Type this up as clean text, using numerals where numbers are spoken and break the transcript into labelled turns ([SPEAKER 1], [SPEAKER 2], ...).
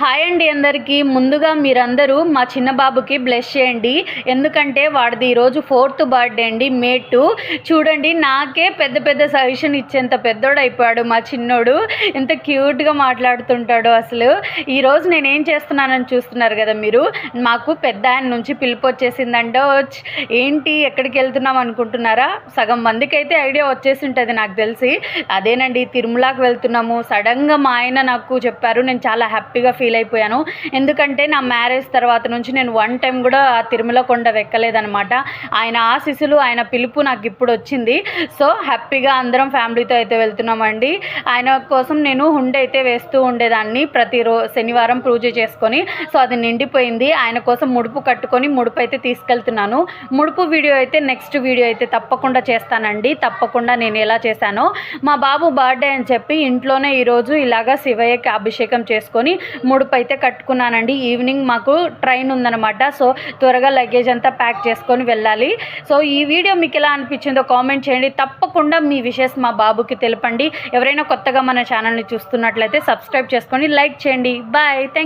[SPEAKER 1] Hi అండి అందరికీ. ముందుగా మీరందరూ మా చిన్న బాబుకి బ్లెస్ చేయండి. ఎందుకంటే వాడిది ఈరోజు 4th బర్త్డే అండి, May 2. చూడండి, నాకే పెద్ద పెద్ద సజెషన్ ఇచ్చేంత పెద్దోడు అయిపోయాడు మా చిన్నోడు. ఎంత క్యూట్గా మాట్లాడుతుంటాడో అసలు. ఈరోజు నేనేం చేస్తున్నానని చూస్తున్నారు కదా మీరు. మాకు పెద్ద ఆయన నుంచి పిలుపు వచ్చేసిందంటే ఏంటి ఎక్కడికి వెళ్తున్నాం అనుకుంటున్నారా? సగం మందికి అయితే ఐడియా వచ్చేసి ఉంటుంది నాకు తెలిసి. అదేనండి, తిరుమలకి వెళ్తున్నాము. సడన్గా మా ఆయన నాకు చెప్పారు. నేను చాలా హ్యాపీగా ఫీల్ అయిపోయాను. ఎందుకంటే నా మ్యారేజ్ తర్వాత నుంచి నేను 1 టైం కూడా తిరుమల కొండ వెక్కలేదనమాట. ఆయన ఆశీస్సులు, ఆయన పిలుపు నాకు ఇప్పుడు వచ్చింది. సో హ్యాపీగా అందరం ఫ్యామిలీతో అయితే వెళ్తున్నామండి. ఆయన కోసం నేను హుండీ అయితే వేస్తూ ఉండేదాన్ని శనివారం పూజ చేసుకొని. సో అది నిండిపోయింది. ఆయన కోసం ముడుపు కట్టుకొని ముడుపు అయితే తీసుకెళ్తున్నాను. ముడుపు వీడియో అయితే నెక్స్ట్ వీడియో అయితే తప్పకుండా చేస్తానండి. తప్పకుండా నేను ఎలా చేశానో. మా బాబు బర్త్డే అని చెప్పి ఇంట్లోనే ఈరోజు ఇలాగా శివయ్యకి అభిషేకం చేసుకొని ముడుపు అయితే కట్టుకున్నానండి. ఈవినింగ్ మాకు ట్రైన్ ఉందన్నమాట. సో త్వరగా లగేజ్ అంతా ప్యాక్ చేసుకొని వెళ్ళాలి. సో ఈ వీడియో మీకు ఎలా అనిపించిందో కామెంట్ చేయండి. తప్పకుండా మీ విషెస్ మా బాబుకి తెలపండి. ఎవరైనా కొత్తగా మన ఛానల్ని చూస్తున్నట్లయితే సబ్స్క్రైబ్ చేసుకొని లైక్ చేయండి. బాయ్. థ్యాంక్